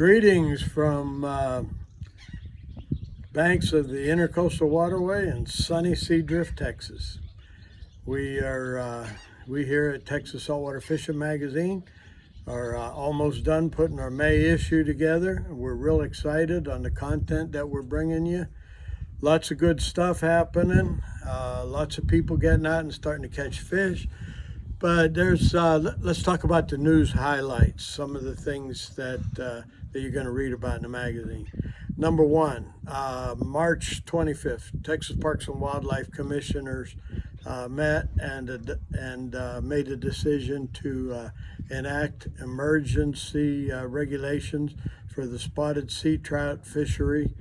Greetings from banks of the Intercoastal Waterway in sunny Seadrift, Texas. We here at Texas Saltwater Fishing Magazine are almost done putting our May issue together. We're real excited on the content that we're bringing you. Lots of good stuff happening. Lots of people getting out and starting to catch fish. But there's let's talk about the news highlights, some of the things that you're going to read about in the magazine. Number one, March 25th, Texas Parks and Wildlife Commissioners met and made a decision to enact emergency regulations for the spotted sea trout fishery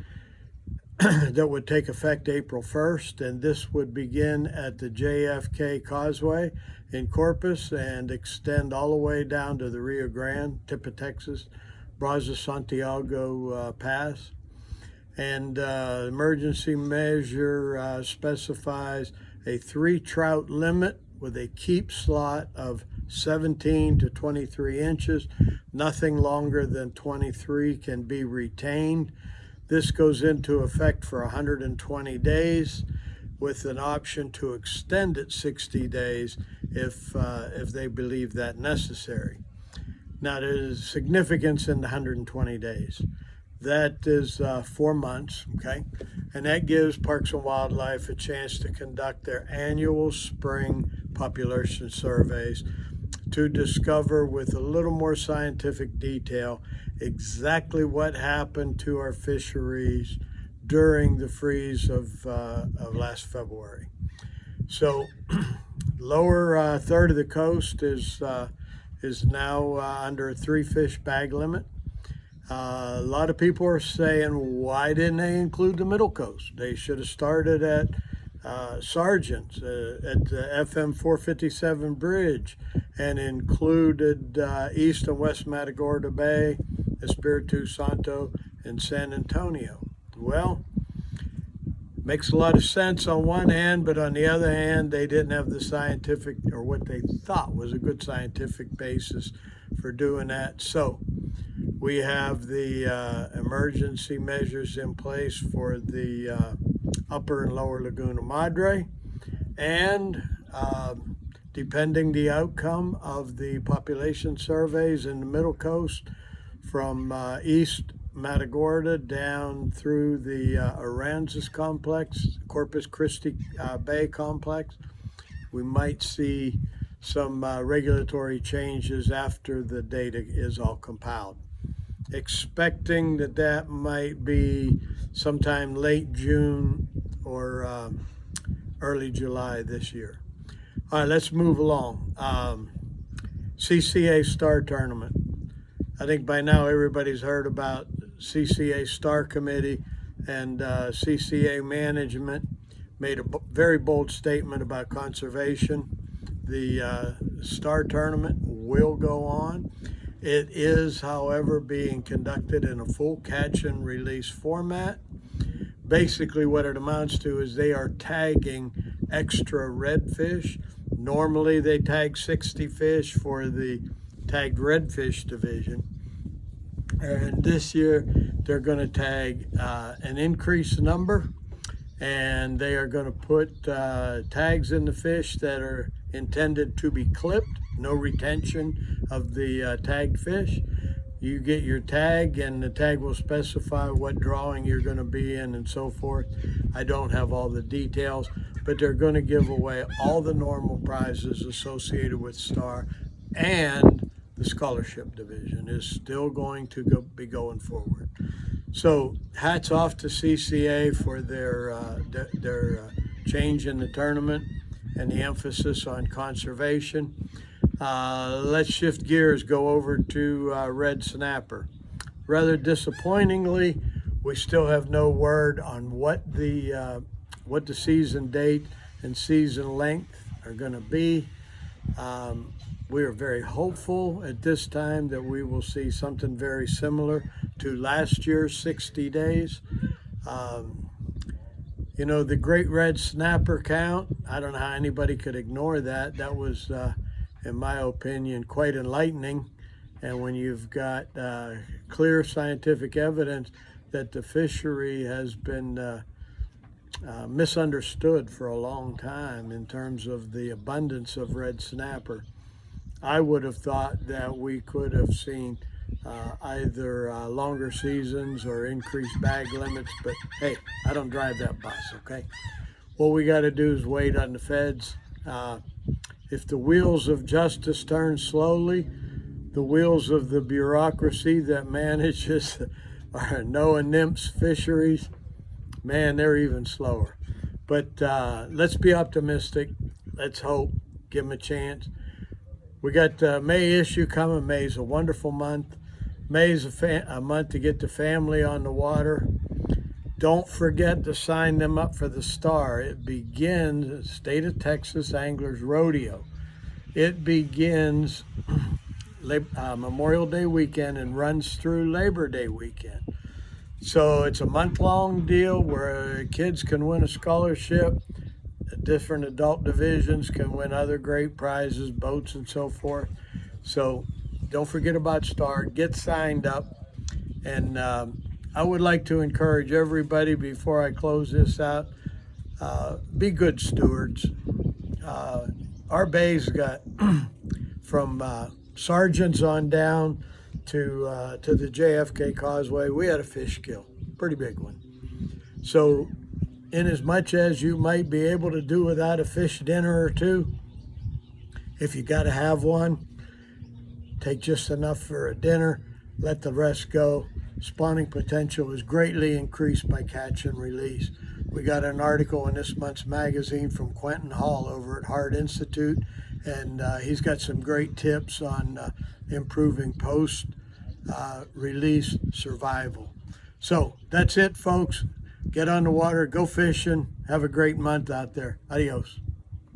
that would take effect April 1st, and this would begin at the JFK Causeway in Corpus and extend all the way down to the Rio Grande, tip of Texas, Brazos Santiago Pass. And emergency measure specifies a 3 trout limit with a keep slot of 17 to 23 inches. Nothing longer than 23 can be retained. This goes into effect for 120 days with an option to extend it 60 days if they believe that necessary. Now, there's significance in the 120 days. That is 4 months, okay? And that gives Parks and Wildlife a chance to conduct their annual spring population surveys to discover with a little more scientific detail exactly what happened to our fisheries during the freeze of last February. So lower third of the coast is now under a 3 fish bag limit. A lot of people are saying, why didn't they include the middle coast? They should have started at Sargent's, at the FM 457 bridge, and included East and West Matagorda Bay, Espiritu Santo, and San Antonio. Well, makes a lot of sense on one hand, but on the other hand, they didn't have the scientific, or what they thought was a good scientific basis for doing that. So we have the emergency measures in place for the upper and lower Laguna Madre, and depending the outcome of the population surveys in the middle coast from East Matagorda down through the Aransas complex, Corpus Christi Bay complex, we might see some regulatory changes after the data is all compiled. Expecting that might be sometime late June or early July this year. All right, let's move along. Cca Star Tournament. I think by now everybody's heard about Cca Star Committee, and Cca management made a very bold statement about conservation. The Star Tournament will go on. It is, however, being conducted in a full catch and release format. Basically what it amounts to is they are tagging extra redfish. Normally they tag 60 fish for the tagged redfish division. And this year they're going to tag an increased number, and they are going to put tags in the fish that are intended to be clipped, no retention of the tagged fish. You get your tag, and the tag will specify what drawing you're going to be in and so forth. I don't have all the details, but they're going to give away all the normal prizes associated with Star, and the scholarship division is still going to be going forward. So hats off to CCA for their change in the tournament and the emphasis on conservation. Let's shift gears, go over to red snapper. Rather disappointingly, we still have no word on what the season date and season length are going to be. We are very hopeful at this time that we will see something very similar to last year's 60 days. You know, the great red snapper count, I don't know how anybody could ignore that. That was, in my opinion, quite enlightening. And when you've got clear scientific evidence that the fishery has been misunderstood for a long time in terms of the abundance of red snapper, I would have thought that we could have seen either longer seasons or increased bag limits, but hey, I don't drive that bus, okay? What we got to do is wait on the feds. If the wheels of justice turn slowly, the wheels of the bureaucracy that manages our NOAA NIMS fisheries, man, they're even slower. But let's be optimistic. Let's hope. Give them a chance. We got the May issue coming. May is a wonderful month. May is a month to get the family on the water. Don't forget to sign them up for the Star. It begins State of Texas Anglers Rodeo. It begins Memorial Day weekend and runs through Labor Day weekend. So it's a month-long deal where kids can win a scholarship. Different adult divisions can win other great prizes, boats and so forth. So don't forget about Star. Get signed up. And I would like to encourage everybody before I close this out, be good stewards. Our bay's got from sergeants on down to the JFK Causeway, we had a fish kill, pretty big one. So in as much as you might be able to do without a fish dinner or two, if you got to have one, take just enough for a dinner, let the rest go. Spawning potential is greatly increased by catch and release. We got an article in this month's magazine from Quentin Hall over at Hart Institute, and he's got some great tips on improving post-release survival. So that's it, folks. Get on the water, go fishing, have a great month out there. Adios.